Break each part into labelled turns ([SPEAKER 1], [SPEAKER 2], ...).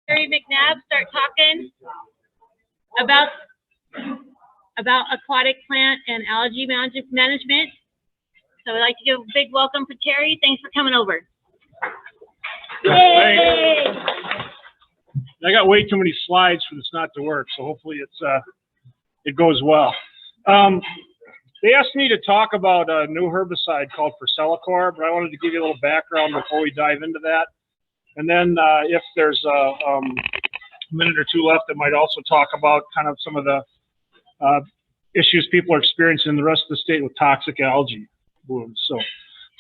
[SPEAKER 1] Terry McNabb start talking about aquatic plant and algae management. So I'd like to give a big welcome to Terry. Thanks for coming over. Yay!
[SPEAKER 2] I got way too many slides for this not to work, so hopefully it goes well. They asked me to talk about a new herbicide called ProcellaCOR, but I wanted to give you a little background before we dive into that. And then if there's a minute or two left, I might also talk about kind of some of the issues people are experiencing in the rest of the state with toxic algae blooms. So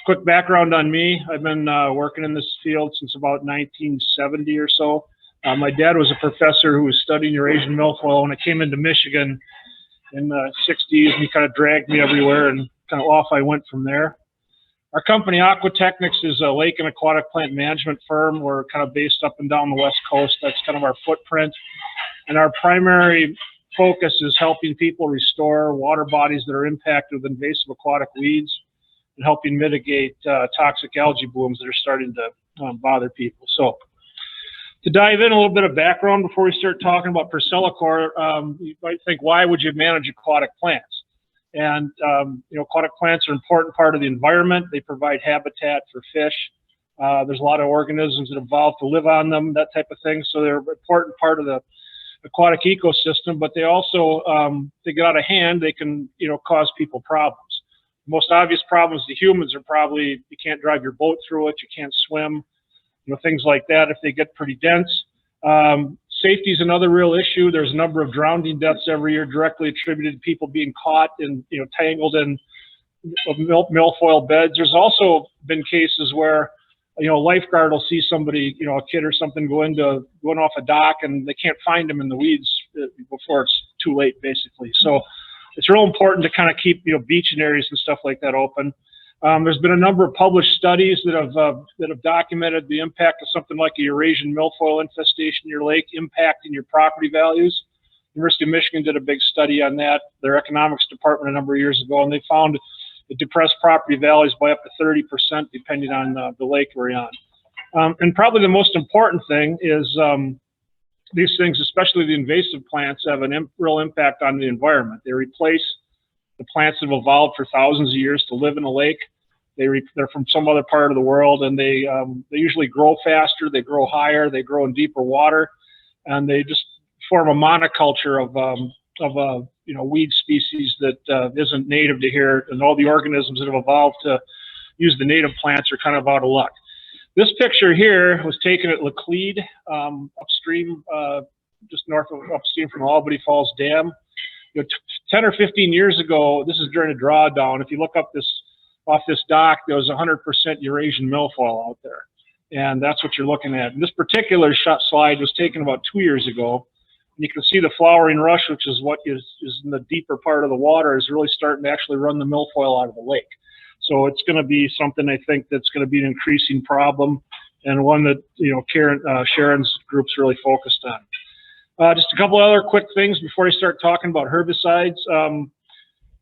[SPEAKER 2] quick background on me. I've been working in this field since about 1970 or so. My dad was a professor who was studying Eurasian milfoil when I came into Michigan in the 60s, and he kind of dragged me everywhere, and kind of off I went from there. Our company, Aquatechnex, is a lake and aquatic plant management firm. We're kind of based up and down the West Coast. That's kind of our footprint. And our primary focus is helping people restore water bodies that are impacted with invasive aquatic weeds and helping mitigate toxic algae blooms that are starting to bother people. So to dive in a little bit of background before we start talking about ProcellaCOR, you might think, why would you manage aquatic plants? And, you know, aquatic plants are an important part of the environment. They provide habitat for fish. There's a lot of organisms that evolve to live on them, that type of thing. So they're an important part of the aquatic ecosystem, but they also, they get out of hand, they can, you know, cause people problems. The most obvious problems to humans are probably you can't drive your boat through it, you can't swim, you know, things like that if they get pretty dense. Safety is another real issue. There's a number of drowning deaths every year directly attributed to people being caught and, you know, tangled in milfoil beds. There's also been cases where, you know, a lifeguard will see somebody, you know, a kid or something going off a dock, and they can't find them in the weeds before it's too late, basically. So it's real important to kind of keep, you know, beaching areas and stuff like that open. There's been a number of published studies that have documented the impact of something like a Eurasian milfoil infestation in your lake impacting your property values. University of Michigan did a big study on that, their economics department, a number of years ago, and they found it depressed property values by up to 30% depending on the lake we're on. And probably the most important thing is these things, especially the invasive plants, have a real impact on the environment. They replace the plants that have evolved for thousands of years to live in a lake. They're from some other part of the world, and they usually grow faster, they grow higher, they grow in deeper water, and they just form a monoculture of you know, weed species that isn't native to here, and all the organisms that have evolved to use the native plants are kind of out of luck. This picture here was taken at Laclede, upstream, just north of upstream from Albany Falls Dam. You know, 10 or 15 years ago, this is during a drawdown. If you look up off this dock, there was 100% Eurasian milfoil out there. And that's what you're looking at. And this particular slide was taken about 2 years ago. And you can see the flowering rush, which is what is in the deeper part of the water, is really starting to actually run the milfoil out of the lake. So it's going to be something, I think, that's going to be an increasing problem, and one that, you know, Sharon's group's really focused on. Just a couple other quick things before I start talking about herbicides.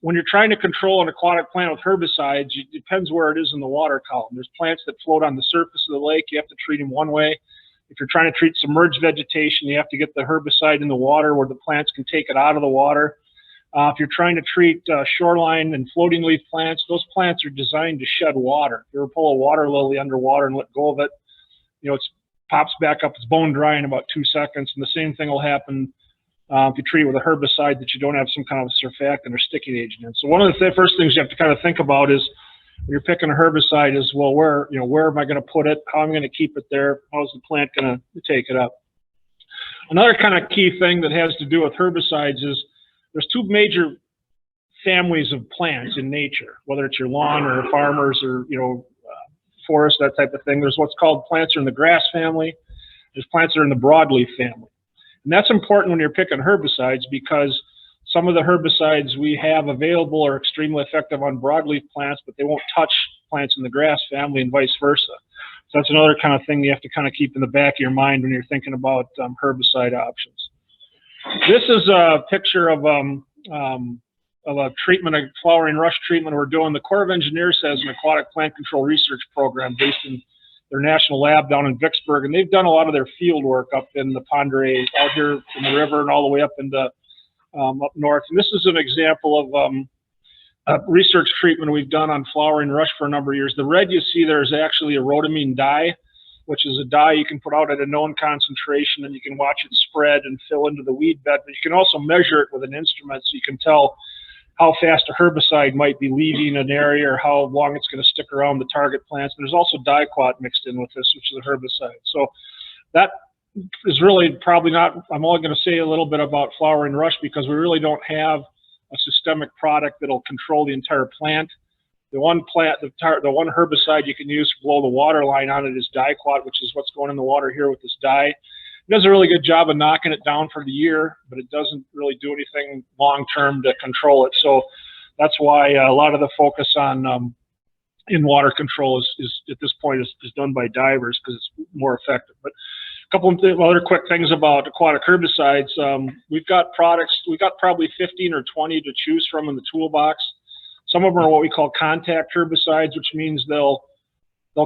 [SPEAKER 2] When you're trying to control an aquatic plant with herbicides, it depends where it is in the water column. There's plants that float on the surface of the lake. You have to treat them one way. If you're trying to treat submerged vegetation, you have to get the herbicide in the water where the plants can take it out of the water. If you're trying to treat shoreline and floating leaf plants, those plants are designed to shed water. If you ever pull a water lily underwater and let go of it, you know, it pops back up, it's bone dry in about 2 seconds. And the same thing will happen if you treat it with a herbicide that you don't have some kind of surfactant or sticking agent in. So one of the first things you have to kind of think about is when you're picking a herbicide is, well, where am I going to put it? How am I going to keep it there? How is the plant going to take it up? Another kind of key thing that has to do with herbicides is there's two major families of plants in nature, whether it's your lawn or farmers or, you know, forest, that type of thing. There's what's called plants are in the grass family. There's plants that are in the broadleaf family. And that's important when you're picking herbicides, because some of the herbicides we have available are extremely effective on broadleaf plants, but they won't touch plants in the grass family and vice versa. So that's another kind of thing you have to kind of keep in the back of your mind when you're thinking about herbicide options. This is a picture of a treatment, a flowering rush treatment we're doing. The Corps of Engineers has an aquatic plant control research program based in their national lab down in Vicksburg, and they've done a lot of their field work up in the Pondere, out here in the river and all the way up into up north. And this is an example of a research treatment we've done on flowering rush for a number of years. The red you see there is actually a rhodamine dye, which is a dye you can put out at a known concentration, and you can watch it spread and fill into the weed bed. But you can also measure it with an instrument, so you can tell how fast a herbicide might be leaving an area or how long it's going to stick around the target plants. There's also diquat mixed in with this, which is a herbicide. So that is really probably not, I'm only going to say a little bit about flowering rush because we really don't have a systemic product that'll control the entire plant. The one one herbicide you can use below the water line on it is diquat, which is what's going in the water here with this dye. It does a really good job of knocking it down for the year, but it doesn't really do anything long-term to control it. So that's why a lot of the focus on in-water control is at this point is done by divers because it's more effective. But a couple of other quick things about aquatic herbicides. We've got products, we've got probably 15 or 20 to choose from in the toolbox. Some of them are what we call contact herbicides, which means they'll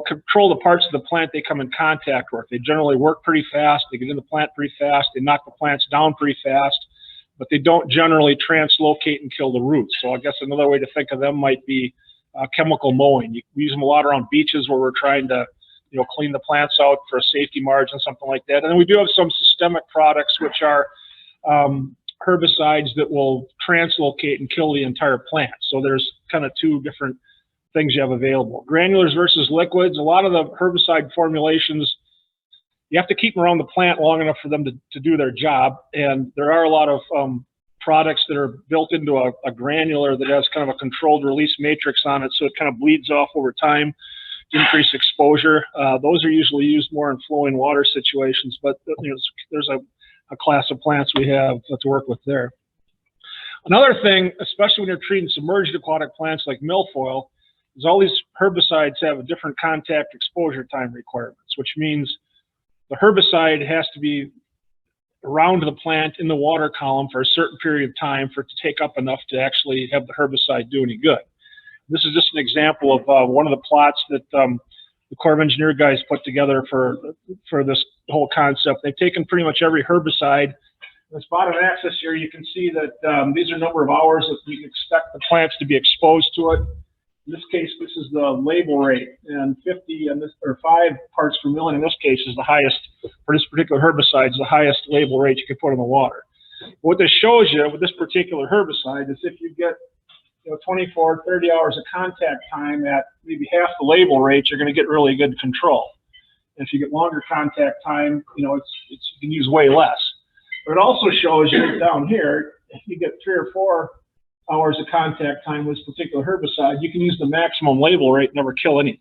[SPEAKER 2] control the parts of the plant they come in contact with. They generally work pretty fast, they get in the plant pretty fast, they knock the plants down pretty fast, but they don't generally translocate and kill the roots. So I guess another way to think of them might be chemical mowing. We use them a lot around beaches where we're trying to clean the plants out for a safety margin, something like that. And then we do have some systemic products, which are herbicides that will translocate and kill the entire plant. So there's kind of two different things you have available. Granulars versus liquids. A lot of the herbicide formulations, you have to keep them around the plant long enough for them to do their job. And there are a lot of products that are built into a granular that has kind of a controlled release matrix on it, so it kind of bleeds off over time to increase exposure. Those are usually used more in flowing water situations, but there's a class of plants we have to work with there. Another thing, especially when you're treating submerged aquatic plants like milfoil, is all these herbicides have a different contact exposure time requirements, which means the herbicide has to be around the plant in the water column for a certain period of time for it to take up enough to actually have the herbicide do any good. This is just an example of one of the plots that the Corps of Engineer guys put together for this whole concept. They've taken pretty much every herbicide. This bottom axis here, you can see that these are number of hours that we expect the plants to be exposed to it. In this case, this is the label rate, and 50 and this, or 5 parts per million in this case is the highest for this particular herbicide, is the highest label rate you can put in the water. What this shows you with this particular herbicide is if you get 24, 30 hours of contact time at maybe half the label rate, you're going to get really good control. And if you get longer contact time, you can use way less. But it also shows you down here, if you get 3 or 4 hours of contact time with this particular herbicide, you can use the maximum label rate and never kill anything.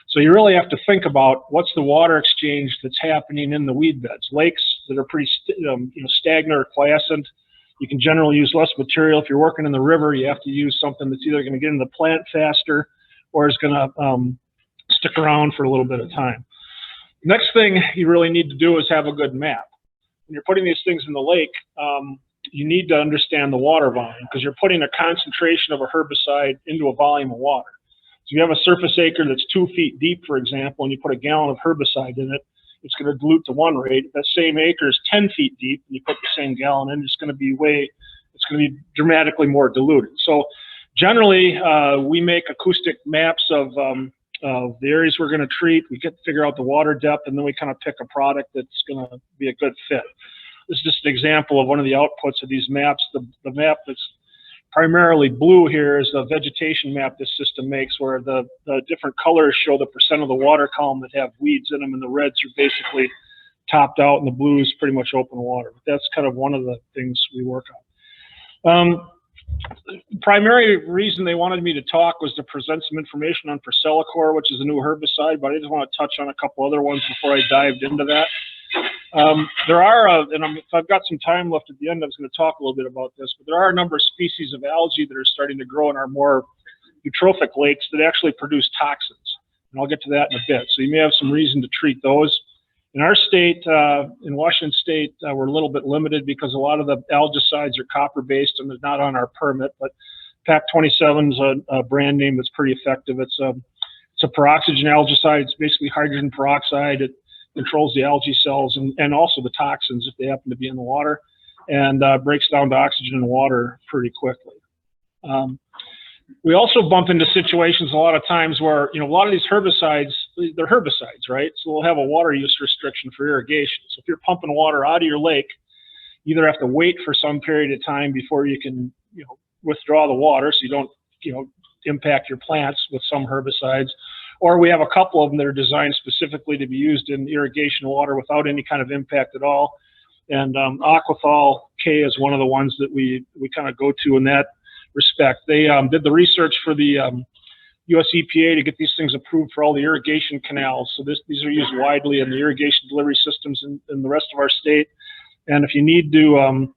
[SPEAKER 2] So you really have to think about what's the water exchange that's happening in the weed beds. Lakes that are pretty stagnant or quiescent, you can generally use less material. If you're working in the river, you have to use something that's either going to get in the plant faster or is going to stick around for a little bit of time. Next thing you really need to do is have a good map. When you're putting these things in the lake, you need to understand the water volume because you're putting a concentration of a herbicide into a volume of water. So if you have a surface acre that's 2 feet deep, for example, and you put a gallon of herbicide in it, it's going to dilute to 1 rate. If that same acre is 10 feet deep and you put the same gallon in, it's going to be dramatically more diluted. So generally, we make acoustic maps of the areas we're going to treat. We get to figure out the water depth, and then we kind of pick a product that's going to be a good fit. This is just an example of one of the outputs of these maps. The map that's primarily blue here is the vegetation map this system makes, where the different colors show the percent of the water column that have weeds in them, and the reds are basically topped out, and the blue is pretty much open water. But that's kind of one of the things we work on. The primary reason they wanted me to talk was to present some information on ProcellaCOR, which is a new herbicide, but I just want to touch on a couple other ones before I dived into that. There are, if I've got some time left at the end, I was going to talk a little bit about this, but there are a number of species of algae that are starting to grow in our more eutrophic lakes that actually produce toxins. And I'll get to that in a bit. So you may have some reason to treat those. In our state, in Washington State, we're a little bit limited because a lot of the algicides are copper-based and they're not on our permit, but PAC 27 is a brand name that's pretty effective. It's It's a peroxygen algicide. It's basically hydrogen peroxide. It controls the algae cells and also the toxins if they happen to be in the water, and breaks down to oxygen in the water pretty quickly. We also bump into situations a lot of times where, a lot of these herbicides, they're herbicides, right? So we'll have a water use restriction for irrigation. So if you're pumping water out of your lake, you either have to wait for some period of time before you can, withdraw the water so you don't, impact your plants with some herbicides, or we have a couple of them that are designed specifically to be used in irrigation water without any kind of impact at all. And Aquathol K is one of the ones that we kind of go to in that respect. They did the research for the US EPA to get these things approved for all the irrigation canals. So these are used widely in the irrigation delivery systems in the rest of our state. And if you need to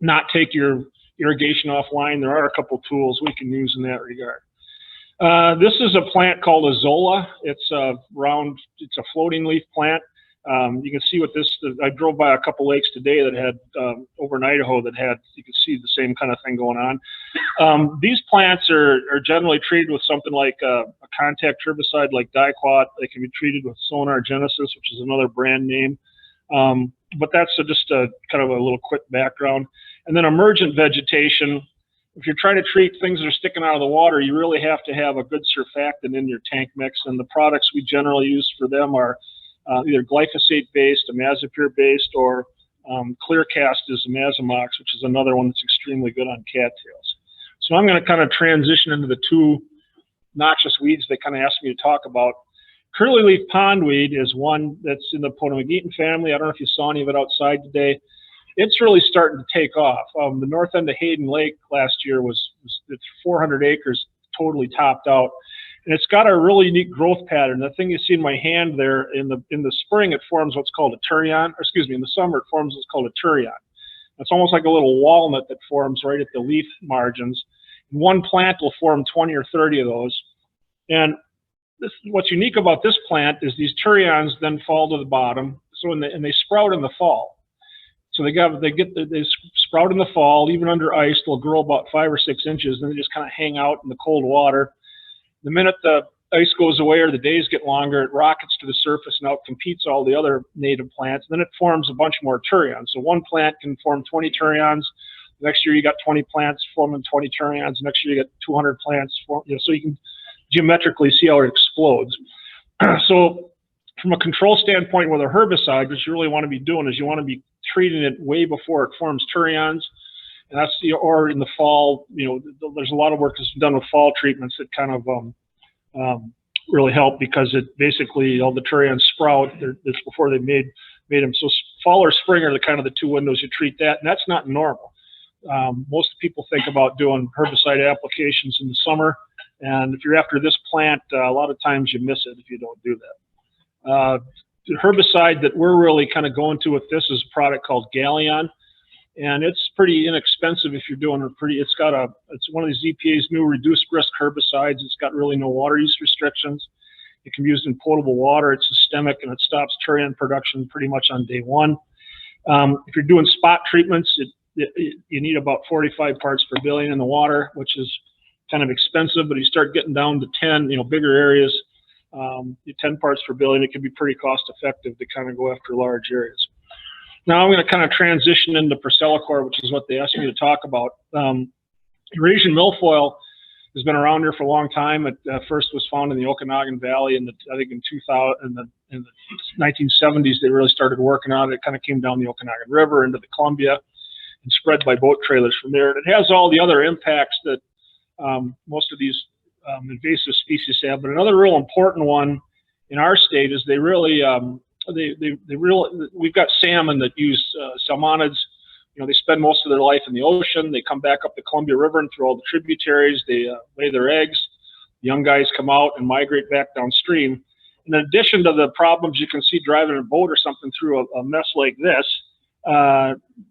[SPEAKER 2] not take your irrigation offline, there are a couple tools we can use in that regard. This is a plant called Azolla. It's a floating leaf plant. You can see what this, I drove by a couple lakes today that had, over in Idaho that had, you can see the same kind of thing going on. These plants are generally treated with something like a contact herbicide like Diquat. They can be treated with Sonar Genesis, which is another brand name. But that's just a kind of a little quick background. And then emergent vegetation. If you're trying to treat things that are sticking out of the water, you really have to have a good surfactant in your tank mix. And the products we generally use for them are either glyphosate-based, imazapyr-based, or Clearcast is imazamox, which is another one that's extremely good on cattails. So I'm going to kind of transition into the two noxious weeds they kind of asked me to talk about. Curly leaf pondweed is one that's in the Potamogeton family. I don't know if you saw any of it outside today. It's really starting to take off. The north end of Hayden Lake last year it's 400 acres totally topped out. And it's got a really unique growth pattern. The thing you see in my hand there, in the spring, it forms what's called a turion, or excuse me, in the summer, it forms what's called a turion. It's almost like a little walnut that forms right at the leaf margins. One plant will form 20 or 30 of those. And what's unique about this plant is these turions then fall to the bottom. So and they sprout in the fall. So they sprout in the fall, even under ice. They'll grow about 5 or 6 inches, and they just kind of hang out in the cold water. The minute the ice goes away or the days get longer, it rockets to the surface and outcompetes all the other native plants. And then it forms a bunch more turions. So one plant can form 20 turions. Next year you got 20 plants forming 20 turions. Next year you got 200 plants. So you can geometrically see how it explodes. So from a control standpoint with a herbicide, what you really want to be doing is you want to be treating it way before it forms turions. And that's or in the fall, there's a lot of work that's done with fall treatments that kind of really help, because it basically all the turions sprout. It's before they made them. So fall or spring are the kind of the two windows you treat that, and that's not normal. Most people think about doing herbicide applications in the summer, and if you're after this plant, a lot of times you miss it if you don't do that. The herbicide that we're really kind of going to with this is a product called Galleon. And it's pretty inexpensive if you're doing it's one of these EPA's new reduced risk herbicides. It's got really no water use restrictions. It can be used in potable water. It's systemic, and it stops turion production pretty much on day one. If you're doing spot treatments, you need about 45 parts per billion in the water, which is kind of expensive, but you start getting down to 10, bigger areas, 10 parts per billion, it can be pretty cost effective to kind of go after large areas. Now I'm going to kind of transition into ProcellaCOR, which is what they asked me to talk about. Eurasian milfoil has been around here for a long time. It first was found in the Okanagan Valley, and I think in the 1970s they really started working on it. It kind of came down the Okanagan River into the Columbia and spread by boat trailers from there. And it has all the other impacts that most of these invasive species have. But another real important one in our state is they really we've got salmon that use salmonids. They spend most of their life in the ocean. They come back up the Columbia River and through all the tributaries. They lay their eggs. The young guys come out and migrate back downstream. In addition to the problems you can see driving a boat or something through a mess like this,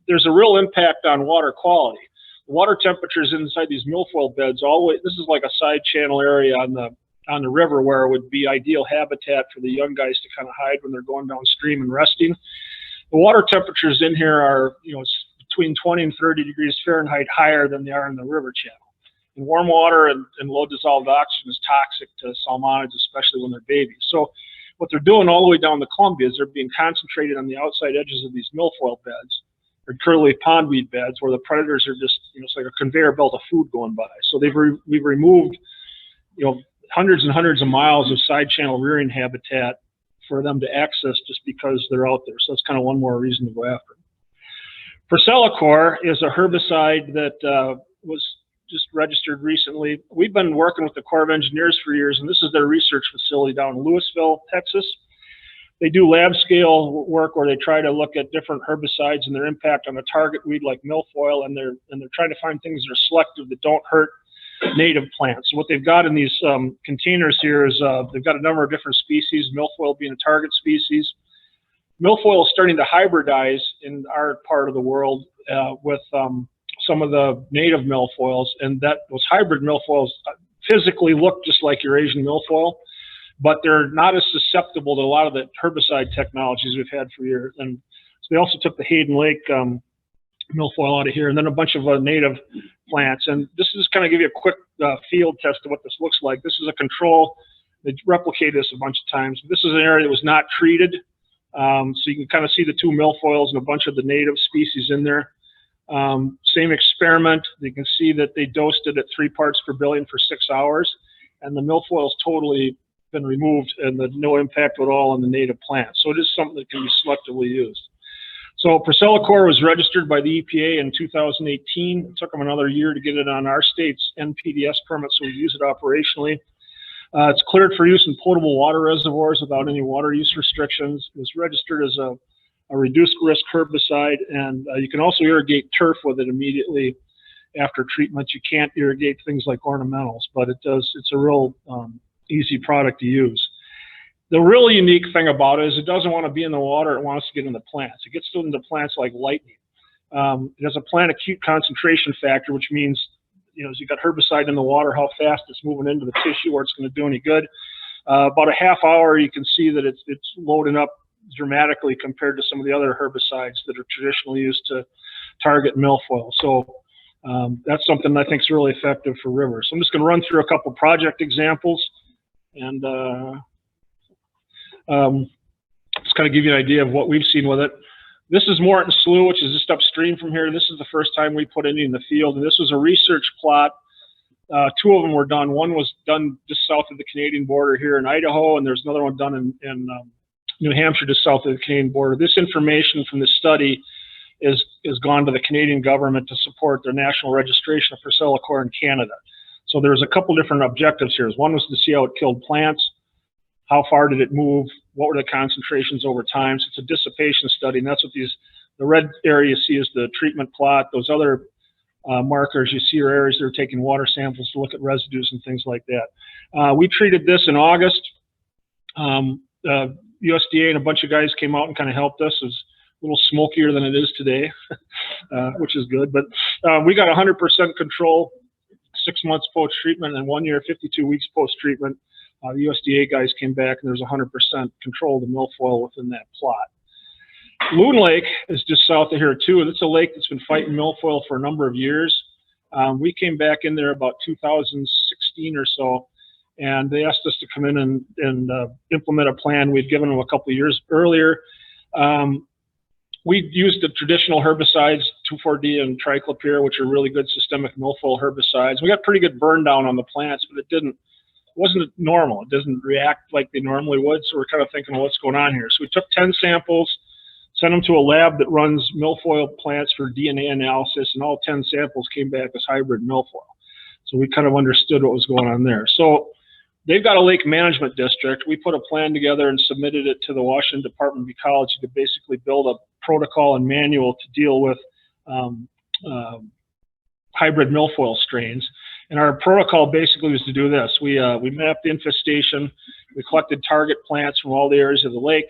[SPEAKER 2] there's a real impact on water quality. The water temperatures inside these milfoil beds this is like a side channel area on the river where it would be ideal habitat for the young guys to kind of hide when they're going downstream and resting. The water temperatures in here are, between 20 and 30 degrees Fahrenheit higher than they are in the river channel. And warm water and low dissolved oxygen is toxic to salmonids, especially when they're babies. So what they're doing all the way down the Columbia is they're being concentrated on the outside edges of these milfoil beds or curly pondweed beds where the predators are just, it's like a conveyor belt of food going by. So we've removed, hundreds and hundreds of miles of side channel rearing habitat for them to access just because they're out there. So that's kind of one more reason to go after them. ProcellaCOR is a herbicide that was just registered recently. We've been working with the Corps of Engineers for years, and this is their research facility down in Louisville, Texas. They do lab scale work where they try to look at different herbicides and their impact on a target weed like milfoil, and they're trying to find things that are selective that don't hurt native plants. So what they've got in these containers here is they've got a number of different species, milfoil being a target species. Milfoil is starting to hybridize in our part of the world with some of the native milfoils, and those hybrid milfoils physically look just like your Asian milfoil, but they're not as susceptible to a lot of the herbicide technologies we've had for years. And so they also took the Hayden Lake milfoil out of here, and then a bunch of native plants. And this is kind of give you a quick field test of what this looks like. This is a control. They replicated this a bunch of times. This is an area that was not treated. So you can kind of see the two milfoils and a bunch of the native species in there. Same experiment. You can see that they dosed it at 3 parts per billion for 6 hours, and the milfoil's totally been removed and no impact at all on the native plant. So it is something that can be selectively used. So ProcellaCOR was registered by the EPA in 2018. It took them another year to get it on our state's NPDES permit, so we use it operationally. It's cleared for use in potable water reservoirs without any water use restrictions. It was registered as a reduced risk herbicide, and you can also irrigate turf with it immediately after treatment. You can't irrigate things like ornamentals, but it's a real easy product to use. The really unique thing about it is it doesn't want to be in the water, it wants to get in the plants. It gets into plants like lightning. It has a plant acute concentration factor, which means, as you got herbicide in the water, how fast it's moving into the tissue or it's going to do any good. About a half hour, you can see that it's loading up dramatically compared to some of the other herbicides that are traditionally used to target milfoil. So that's something I think is really effective for rivers. So I'm just going to run through a couple project examples and just kind of give you an idea of what we've seen with it. This is Morton Slough, which is just upstream from here. This is the first time we put any in the field, and this was a research plot. 2 of them were done. One was done just south of the Canadian border here in Idaho, and there's another one done in New Hampshire, just south of the Canadian border. This information from this study is gone to the Canadian government to support their national registration of ProcellaCOR in Canada. So there's a couple different objectives here. One was to see how it killed plants. How far did it move? What were the concentrations over time? So it's a dissipation study, and that's what the red area you see is the treatment plot. Those other markers you see are areas that are taking water samples to look at residues and things like that. We treated this in August. USDA and a bunch of guys came out and kind of helped us. It was a little smokier than it is today, which is good. But we got 100% control, 6 months post-treatment, and 1 year, 52 weeks post-treatment. The USDA guys came back, and there's 100% control of the milfoil within that plot. Loon Lake is just south of here, too. It's a lake that's been fighting milfoil for a number of years. We came back in there about 2016 or so, and they asked us to come in and implement a plan we'd given them a couple of years earlier. We used the traditional herbicides, 2,4-D and triclopyr, which are really good systemic milfoil herbicides. We got pretty good burn down on the plants, but it wasn't normal. It doesn't react like they normally would, so we're kind of thinking, well, what's going on here? So we took 10 samples, sent them to a lab that runs milfoil plants for DNA analysis, and all 10 samples came back as hybrid milfoil. So we kind of understood what was going on there. So they've got a lake management district. We put a plan together and submitted it to the Washington Department of Ecology to basically build a protocol and manual to deal with hybrid milfoil strains. And our protocol basically was to do this. We mapped the infestation. We collected target plants from all the areas of the lake.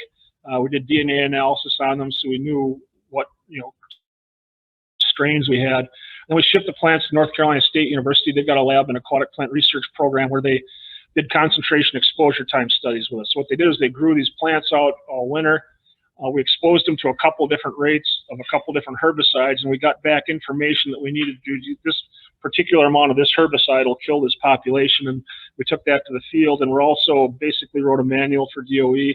[SPEAKER 2] We did DNA analysis on them, so we knew what strains we had. Then we shipped the plants to North Carolina State University. They've got a lab and aquatic plant research program where they did concentration exposure time studies with us. So what they did is they grew these plants out all winter. We exposed them to a couple different rates of a couple different herbicides, and we got back information that we needed to do this particular amount of this herbicide will kill this population, and we took that to the field. And we're also basically wrote a manual for DOE,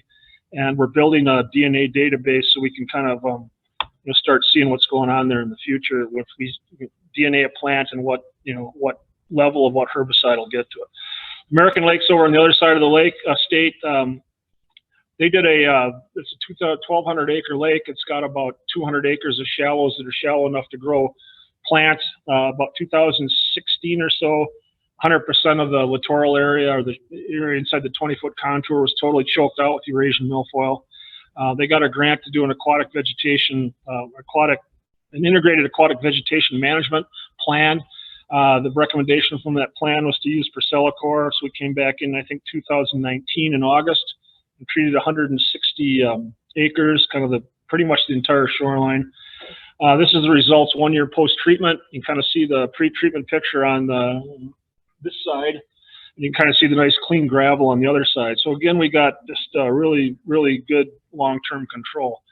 [SPEAKER 2] and we're building a DNA database so we can kind of start seeing what's going on there in the future with these DNA a plant and what level of what herbicide will get to it. American Lakes over on the other side of the lake state. They did it's a 1,200 acre lake. It's got about 200 acres of shallows that are shallow enough to grow plants. About 2016 or so, 100% of the littoral area, or the area inside the 20-foot contour, was totally choked out with Eurasian milfoil. They got a grant to do an an integrated aquatic vegetation management plan. The recommendation from that plan was to use ProcellaCOR. So we came back in, I think, 2019 in August, and treated 160 acres, kind of pretty much the entire shoreline. This is the results 1 year post-treatment. You can kind of see the pre-treatment picture on this side, and you can kind of see the nice clean gravel on the other side. So again, we got just really, really good long-term control.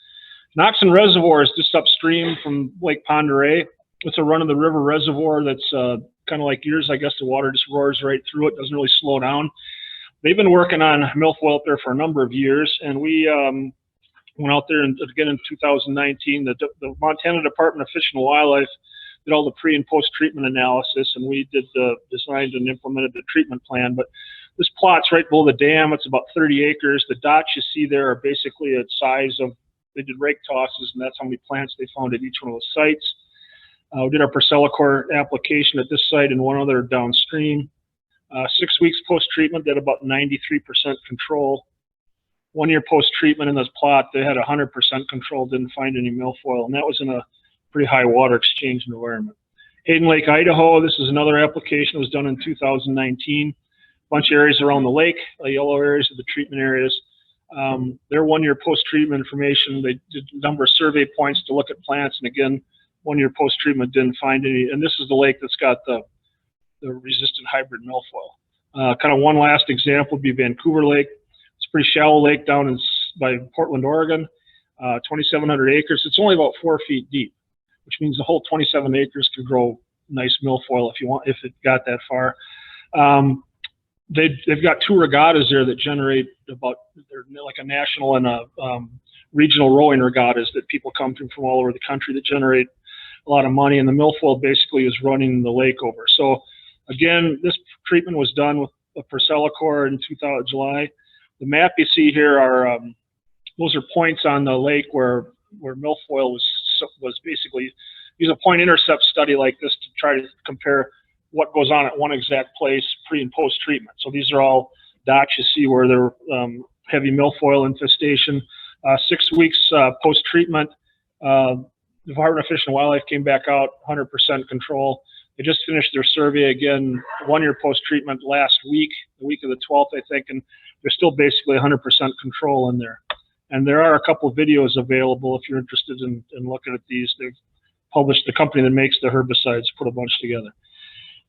[SPEAKER 2] Noxon Reservoir is just upstream from Lake Pend Oreille. It's a run-of-the-river reservoir that's kind of like yours. I guess the water just roars right through it, doesn't really slow down. They've been working on milfoil up there for a number of years, and we went out there and again in 2019. The Montana Department of Fish and Wildlife did all the pre and post treatment analysis, and we designed and implemented the treatment plan. But this plot's right below the dam. It's about 30 acres. The dots you see there are basically a size of, they did rake tosses, and that's how many plants they found at each one of those sites. We did our ProcellaCOR application at this site and one other downstream. 6 weeks post-treatment, they had about 93% control. 1 year post-treatment in this plot, they had 100% control, didn't find any milfoil, and that was in a pretty high water exchange environment. Hayden Lake, Idaho, this is another application that was done in 2019. A bunch of areas around the lake, yellow areas are the treatment areas. Their 1 year post-treatment information, they did a number of survey points to look at plants, and again, 1 year post-treatment didn't find any. And this is the lake that's got the resistant hybrid milfoil. Kind of one last example would be Vancouver Lake. It's a pretty shallow lake down by Portland, Oregon, 2,700 acres. It's only about 4 feet deep, which means the whole 27 acres could grow nice milfoil if it got that far. They've got 2 regattas there that generate they're like a national and a regional rowing regattas that people come from all over the country that generate a lot of money, and the milfoil basically is running the lake over. So again, this treatment was done with a ProcellaCOR in July. The map you see here are those are points on the lake where milfoil was basically use a point intercept study like this to try to compare what goes on at one exact place pre and post treatment. So these are all dots you see where there are heavy milfoil infestation. 6 weeks post treatment, the Department of Fish and Wildlife came back out 100% control. They just finished their survey again 1 year post treatment last week, the week of the 12th, I think, and they're still basically 100% control in there. And there are a couple of videos available if you're interested in looking at these. They've published, the company that makes the herbicides put a bunch together.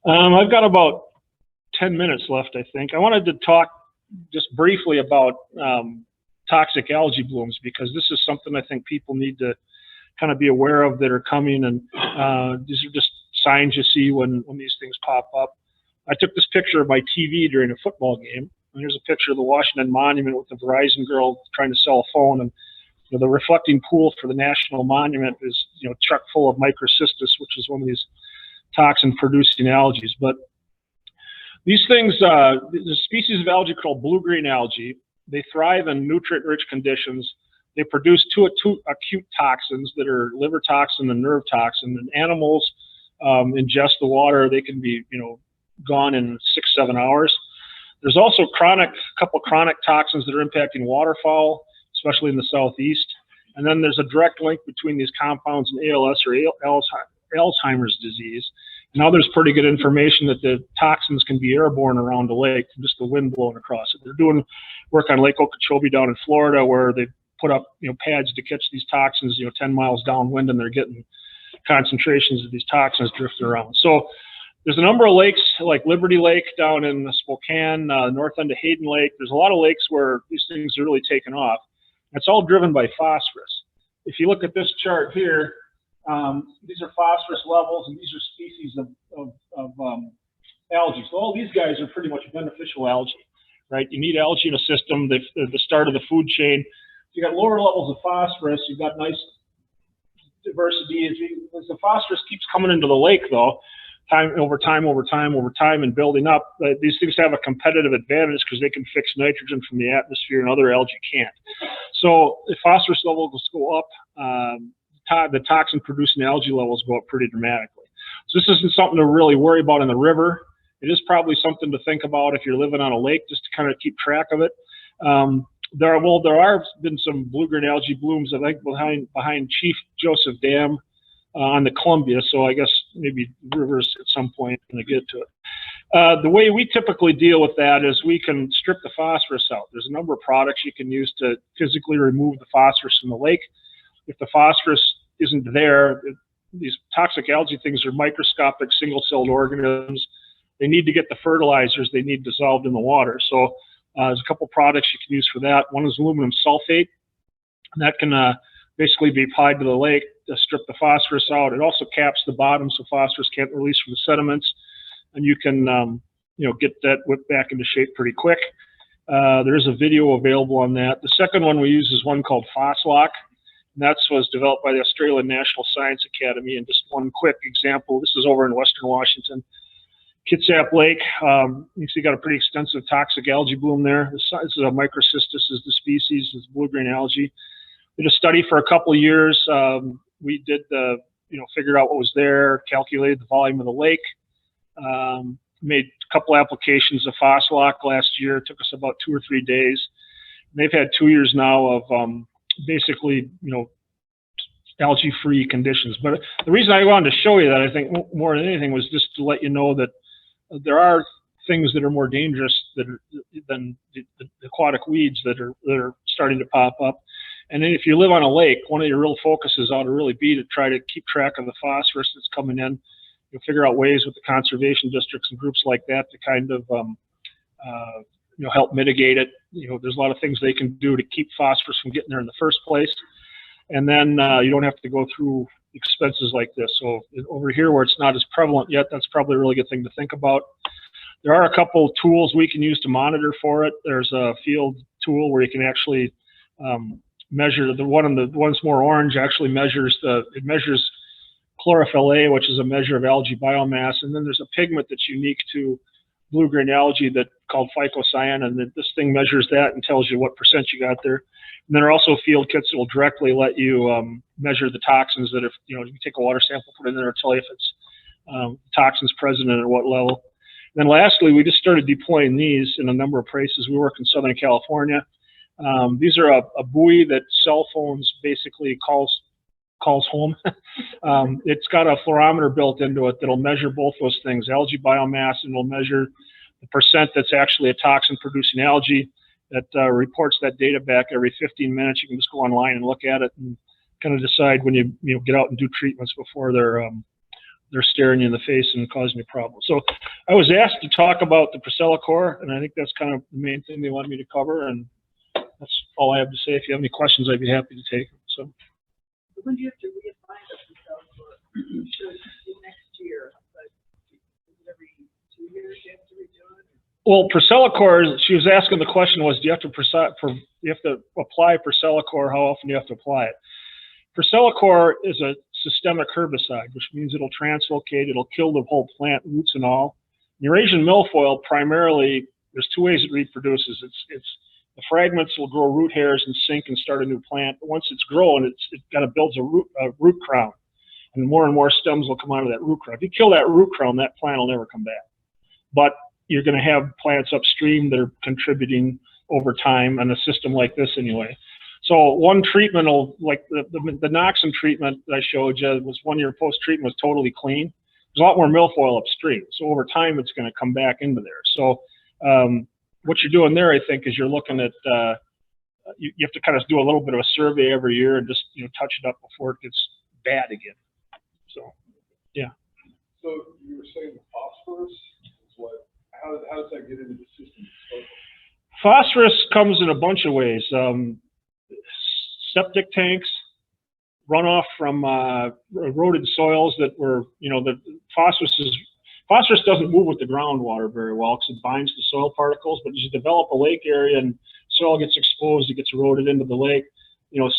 [SPEAKER 2] I've got about 10 minutes left, I think. I wanted to talk just briefly about toxic algae blooms, because this is something I think people need to kind of be aware of that are coming, and these are just signs you see when these things pop up. I took this picture of my TV during a football game, and here's a picture of the Washington Monument with the Verizon girl trying to sell a phone, and the reflecting pool for the National Monument is chock full of microcystis, which is one of these toxin-producing algae. But these things, the species of algae called blue-green algae, they thrive in nutrient-rich conditions. They produce two acute toxins that are liver toxin and nerve toxin. And animals ingest the water, they can be gone in 6-7 hours. There's also a couple chronic toxins that are impacting waterfowl, especially in the southeast. And then there's a direct link between these compounds and ALS, or Alzheimer's disease. And now there's pretty good information that the toxins can be airborne around the lake from just the wind blowing across it. They're doing work on Lake Okeechobee down in Florida, where they put up pads to catch these toxins 10 miles downwind, and they're getting concentrations of these toxins drifting around. So there's a number of lakes like Liberty Lake down in Spokane, north end of Hayden Lake. There's a lot of lakes where these things are really taken off. That's all driven by phosphorus. If you look at this chart here, these are phosphorus levels, and these are species of algae. So all these guys are pretty much beneficial algae, right? You need algae in a system. They're the start of the food chain. You got lower levels of phosphorus. You've got nice diversity. As the phosphorus keeps coming into the lake, though, time over time, and building up, these things have a competitive advantage because they can fix nitrogen from the atmosphere and other algae can't. So if phosphorus levels go up, the toxin-producing algae levels go up pretty dramatically. So this isn't something to really worry about in the river. It is probably something to think about if you're living on a lake, just to kind of keep track of it. There are been some blue-green algae blooms, I think, behind Chief Joseph Dam on the Columbia, so I guess maybe rivers at some point when they get to it. The way we typically deal with that is we can strip the phosphorus out. There's a number of products you can use to physically remove the phosphorus from the lake. If the phosphorus isn't there, these toxic algae things are microscopic single-celled organisms. They need to get the fertilizers they need dissolved in the water. So there's a couple products you can use for that. One is aluminum sulfate, and that can basically be applied to the lake to strip the phosphorus out. It also caps the bottom so phosphorus can't release from the sediments, and you can get that whipped back into shape pretty quick. There is a video available on that. The second one we use is one called PhospLock, and that was developed by the Australian National Science Academy. And just one quick example, this is over in Western Washington. Kitsap Lake, you see got a pretty extensive toxic algae bloom there. This is a Microcystis is the species, it's blue-green algae. We did a study for a couple of years. We did figured out what was there, calculated the volume of the lake, made a couple applications of PhospLock last year. It took us about 2 or 3 days. And they've had 2 years now of basically, algae-free conditions. But the reason I wanted to show you that, I think more than anything, was just to let you know that there are things that are more dangerous than the aquatic weeds that are starting to pop up. And then if you live on a lake, one of your real focuses ought to really be to try to keep track of the phosphorus that's coming in. You'll figure out ways with the conservation districts and groups like that to kind of help mitigate it. There's a lot of things they can do to keep phosphorus from getting there in the first place. And then you don't have to go through expenses like this. So over here where it's not as prevalent yet, that's probably a really good thing to think about. There are a couple tools we can use to monitor for it. There's a field tool where you can actually measure the one's more orange actually measures chlorophyll A, which is a measure of algae biomass. And then there's a pigment that's unique to blue-green algae called phycocyanin, and this thing measures that and tells you what percent you got there. And then there are also field kits that will directly let you measure the toxins that you take a water sample, put it in there, it'll tell you if it's toxins present and at what level. And then lastly, we just started deploying these in a number of places. We work in Southern California. These are a buoy that cell phones basically calls home. It's got a fluorometer built into it that'll measure both those things, algae biomass, and will measure the percent that's actually a toxin-producing algae. That reports that data back every 15 minutes. You can just go online and look at it and kind of decide when you get out and do treatments before they're staring you in the face and causing you problems. So I was asked to talk about the ProcellaCOR, and I think that's kind of the main thing they wanted me to cover, and that's all I have to say. If you have any questions, I'd be happy to take them. So.
[SPEAKER 3] When do you have to reapply the ProcellaCOR? So next year, but every 2 years you have to redo it?
[SPEAKER 2] Well, ProcellaCOR, she was asking the question was, do you have to apply ProcellaCOR? How often do you have to apply it? ProcellaCOR is a systemic herbicide, which means it'll translocate, it'll kill the whole plant, roots and all. Eurasian milfoil, primarily, there's 2 ways it reproduces. The fragments will grow root hairs and sink and start a new plant. But once it's grown, it kind of builds a root crown, and more stems will come out of that root crown. If you kill that root crown, that plant will never come back. But you're going to have plants upstream that are contributing over time on a system like this anyway. So one treatment will, like the Noxin treatment that I showed you, was 1 year post-treatment was totally clean. There's a lot more milfoil upstream. So over time, it's going to come back into there. So what you're doing there, I think, is you're looking at, you have to kind of do a little bit of a survey every year and just, touch it up before it gets bad again. So, yeah.
[SPEAKER 4] So you were saying the phosphorus is what, how does that get into the system?
[SPEAKER 2] Phosphorus comes in a bunch of ways. septic tanks, runoff from eroded soils that were, the phosphorus doesn't move with the groundwater very well because it binds to soil particles, but as you develop a lake area and soil gets exposed, it gets eroded into the lake.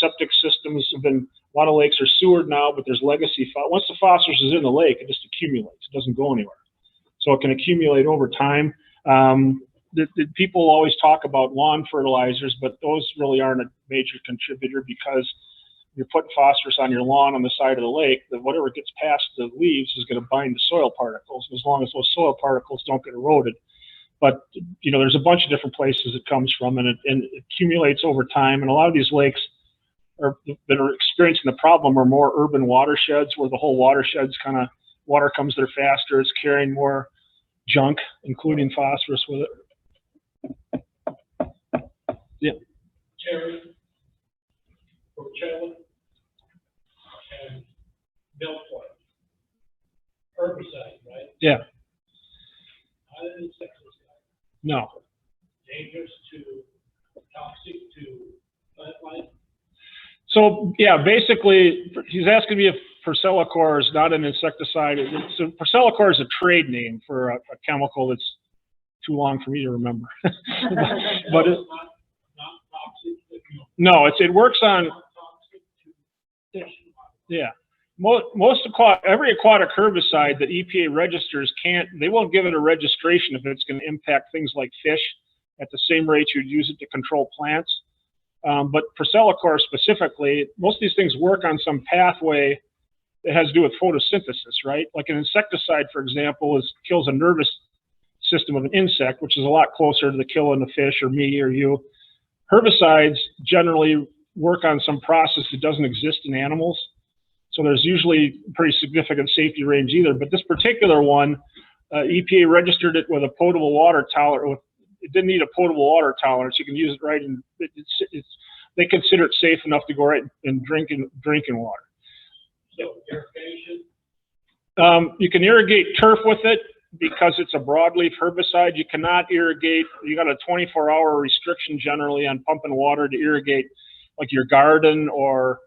[SPEAKER 2] Septic systems have been, a lot of lakes are sewered now, but there's legacy. Once the phosphorus is in the lake, it just accumulates. It doesn't go anywhere. So it can accumulate over time. The people always talk about lawn fertilizers, but those really aren't a major contributor because you're putting phosphorus on your lawn on the side of the lake, that whatever gets past the leaves is going to bind to soil particles, as long as those soil particles don't get eroded. But, there's a bunch of different places it comes from, and it accumulates over time. And a lot of these lakes that are experiencing the problem are more urban watersheds, where the whole watershed's kind of, water comes there faster, it's carrying more junk, including phosphorus with it. Yeah.
[SPEAKER 5] Terry, Prochella, and milfoil. Herbicide, right?
[SPEAKER 2] Yeah.
[SPEAKER 5] Not an insecticide.
[SPEAKER 2] No.
[SPEAKER 5] Dangerous to, toxic to plant life.
[SPEAKER 2] So yeah, basically, he's asking me if ProcellaCOR is not an insecticide. So ProcellaCOR is a trade name for a chemical that's too long for me to remember. But
[SPEAKER 5] it's not toxic.
[SPEAKER 2] No, it works on. Yeah, every aquatic herbicide that EPA registers they won't give it a registration if it's going to impact things like fish at the same rate you'd use it to control plants. But ProcellaCOR specifically, most of these things work on some pathway that has to do with photosynthesis, right? Like an insecticide, for example, kills a nervous system of an insect, which is a lot closer to the killing of fish or me or you. Herbicides generally work on some process that doesn't exist in animals. So there's usually pretty significant safety range either. But this particular one, EPA registered it with a potable water tolerance. It didn't need a potable water tolerance. You can use it right in, they consider it safe enough to go right in drinking water.
[SPEAKER 5] So irrigation?
[SPEAKER 2] You can irrigate turf with it because it's a broadleaf herbicide. You cannot irrigate, you got a 24-hour restriction generally on pumping water to irrigate like your garden or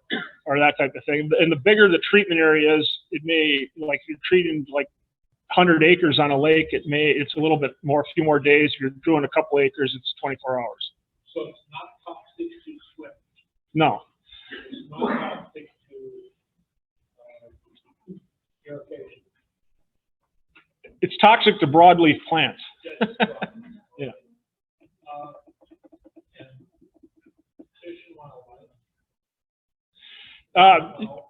[SPEAKER 2] that type of thing. And the bigger the treatment area is, it may, like if you're treating like 100 acres on a lake, it's a little bit more, a few more days. If you're doing a couple acres, it's 24 hours.
[SPEAKER 5] So it's not toxic to swim?
[SPEAKER 2] No.
[SPEAKER 5] It's not toxic to irrigation?
[SPEAKER 2] It's toxic to broadleaf plants. Yeah.
[SPEAKER 5] And fish and wildlife?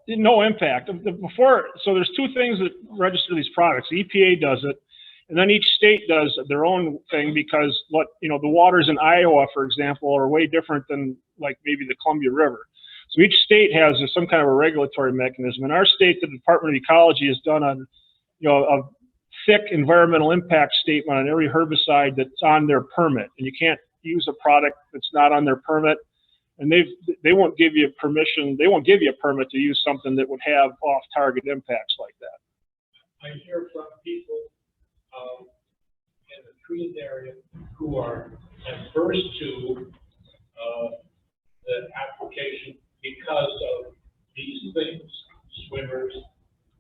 [SPEAKER 2] No impact. So there's two things that register these products. The EPA does it, and then each state does their own thing because the waters in Iowa, for example, are way different than like maybe the Columbia River. So each state has some kind of a regulatory mechanism. In our state, the Department of Ecology has done a thick environmental impact statement on every herbicide that's on their permit, and you can't use a product that's not on their permit. And they won't give you permission. They won't give you a permit to use something that would have off-target impacts like that.
[SPEAKER 5] I hear from people in the treated area who are adverse to the application because of these things: swimmers,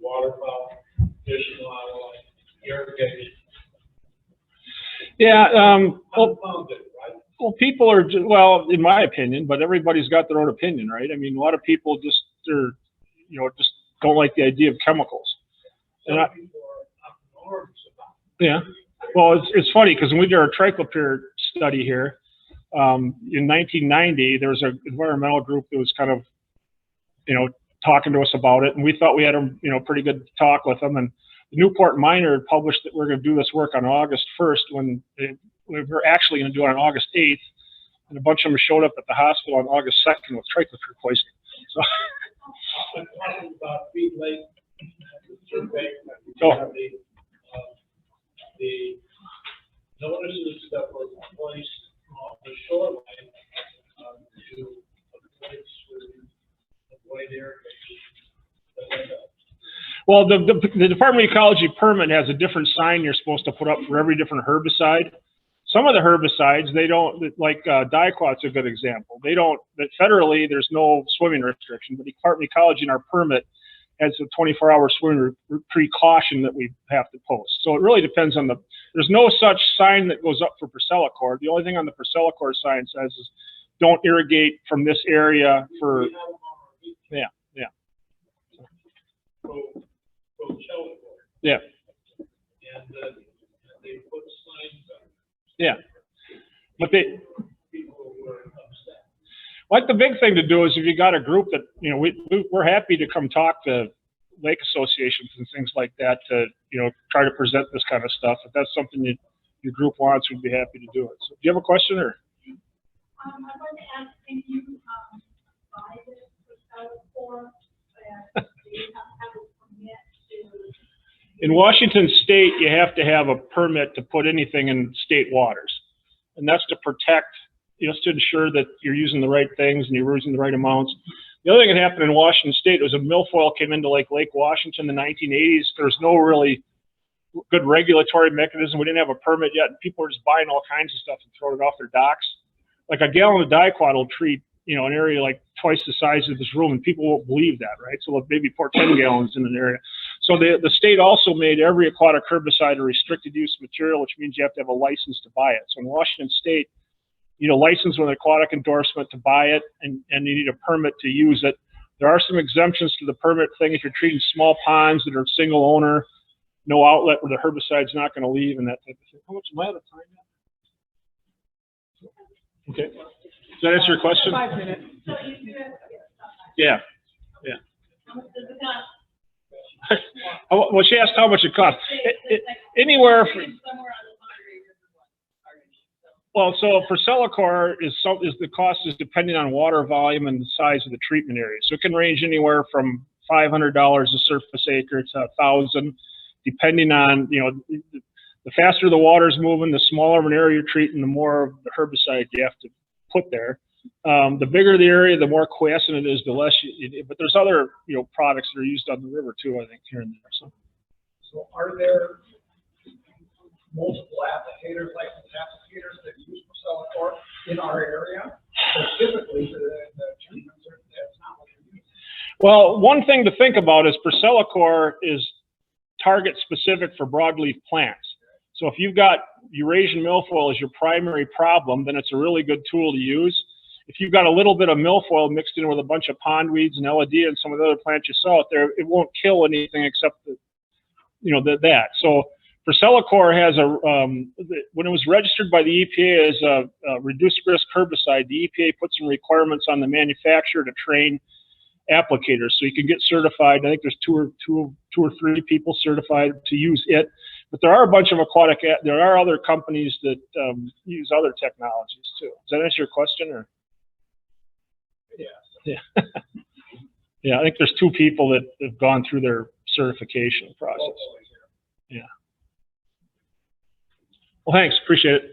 [SPEAKER 5] waterfowl, fish and wildlife, irrigation.
[SPEAKER 2] Yeah.
[SPEAKER 5] Unfounded, right?
[SPEAKER 2] Well, people are, well, in my opinion, but everybody's got their own opinion, right? I mean, a lot of people just don't like the idea of chemicals.
[SPEAKER 5] Some people are abnormal about it.
[SPEAKER 2] Yeah. Well, it's funny because when we did our triclopyr study here, in 1990, there was an environmental group that was kind of, talking to us about it, and we thought we had a, pretty good talk with them. And the Newport Miner published that we're going to do this work on August 1st when we were actually going to do it on August 8th, and a bunch of them showed up at the hospital on August 2nd with triclopyr poisoning. So,
[SPEAKER 5] I'm talking about Feed Lake survey.
[SPEAKER 2] Oh.
[SPEAKER 5] The notices that were placed on the shoreline to avoid swimming, avoid irrigation.
[SPEAKER 2] well, the Department of Ecology permit has a different sign you're supposed to put up for every different herbicide. Some of the herbicides, they don't, like Diquat's a good example. They don't, that federally, there's no swimming restriction, but Department of Ecology in our permit has a 24-hour swimming precaution that we have to post. So it really depends on there's no such sign that goes up for ProcellaCOR. The only thing on the ProcellaCOR sign says is don't irrigate from this area for, yeah. Yeah.
[SPEAKER 5] And they put signs up.
[SPEAKER 2] Yeah. But
[SPEAKER 5] People were upset.
[SPEAKER 2] like the big thing to do is if you got a group that, you know, we're happy to come talk to lake associations and things like that to, you know, try to present this kind of stuff. If that's something that your group wants, we'd be happy to do it. So do you have a question or?
[SPEAKER 3] I wanted to ask, can you buy this ProcellaCOR? Do you have a permit to?
[SPEAKER 2] In Washington State, you have to have a permit to put anything in state waters. And that's to protect, you know, to ensure that you're using the right things and you're using the right amounts. The other thing that happened in Washington State was a milfoil came into Lake Washington in the 1980s. There's no really good regulatory mechanism. We didn't have a permit yet. And people were just buying all kinds of stuff and throwing it off their docks. Like a gallon of Diquat will treat, you know, an area like twice the size of this room, and people won't believe that, right? So they'll maybe pour 10 gallons in an area. So the state also made every aquatic herbicide a restricted use material, which means you have to have a license to buy it. So in Washington State, you know, license with an aquatic endorsement to buy it, and you need a permit to use it. There are some exemptions to the permit thing if you're treating small ponds that are single owner, no outlet where the herbicide's not going to leave, and that type of thing. How much am I out of time now? Okay. Does that answer your question?
[SPEAKER 3] 5 minutes.
[SPEAKER 2] Yeah. Yeah. Well, she asked how much it costs. Anywhere from, well, so ProcellaCOR is the cost is depending on water volume and the size of the treatment area. So it can range anywhere from $500 a surface acre to $1,000, depending on, you know, the faster the water's moving, the smaller of an area you're treating, the more of the herbicide you have to put there. The bigger the area, the more quiescent it is, the less but there's other, you know, products that are used on the river too, I think, here and there.
[SPEAKER 5] So are there multiple applicators, licensed applicators that use ProcellaCOR in our area? So typically, the treatments are, that's not what they're using.
[SPEAKER 2] Well, one thing to think about is ProcellaCOR is target specific for broadleaf plants. So if you've got Eurasian milfoil as your primary problem, then it's a really good tool to use. If you've got a little bit of milfoil mixed in with a bunch of pondweeds and LED and some of the other plants you saw out there, it won't kill anything except the, you know, that. So ProcellaCOR has when it was registered by the EPA as a reduced risk herbicide, the EPA put some requirements on the manufacturer to train applicators so you can get certified. I think there's two or three people certified to use it. But there are a bunch of there are other companies that use other technologies too. Does that answer your question, or? Yeah. Yeah, I think there's 2 people that have gone through their certification process. Yeah. Well, thanks. Appreciate it.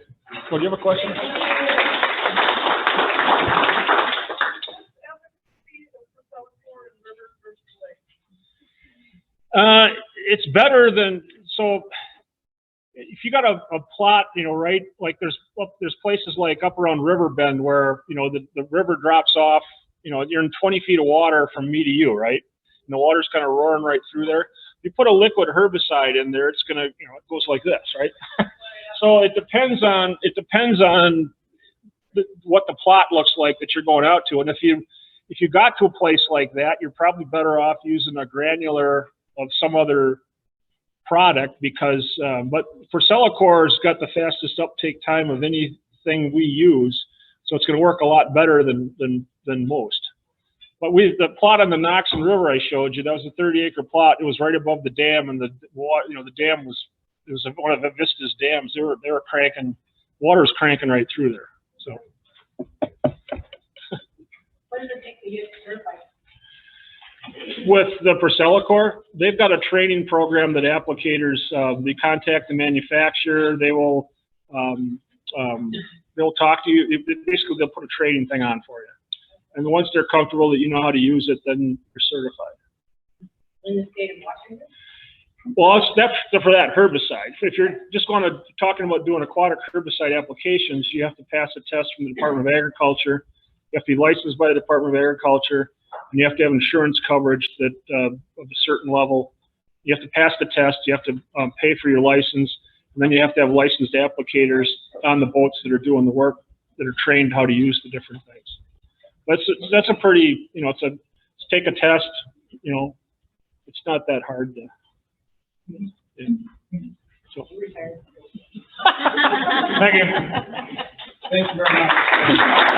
[SPEAKER 2] Well, do you have a question? It's better than, so if you got a plot, you know, right, like there's places like up around Riverbend where, you know, the river drops off, you know, you're in 20 feet of water from me to you, right? And the water's kind of roaring right through there. If you put a liquid herbicide in there, it's going to, you know, it goes like this, right? So it depends on what the plot looks like that you're going out to. And if you got to a place like that, you're probably better off using a granular of some other product because, but ProcellaCOR's got the fastest uptake time of anything we use, so it's going to work a lot better than most. But the plot on the Knoxon River I showed you, that was a 30-acre plot. It was right above the dam, and the dam was one of Vista's dams. They were cranking, water was cranking right through there. So.
[SPEAKER 3] What does it take to get certified?
[SPEAKER 2] With the ProcellaCOR, they've got a training program that applicators, they contact the manufacturer, they will, they'll talk to you, basically they'll put a training thing on for you. And once they're comfortable that you know how to use it, then you're certified.
[SPEAKER 3] In the state of Washington?
[SPEAKER 2] Well, that's for that herbicide. If you're just talking about doing aquatic herbicide applications, you have to pass a test from the Department of Agriculture. You have to be licensed by the Department of Agriculture, and you have to have insurance coverage that of a certain level. You have to pass the test. You have to pay for your license, and then you have to have licensed applicators on the boats that are doing the work, that are trained how to use the different things. That's a pretty, it's take a test. It's not that hard to. Yeah. So.
[SPEAKER 5] Thank
[SPEAKER 2] Thank you.
[SPEAKER 5] you very much.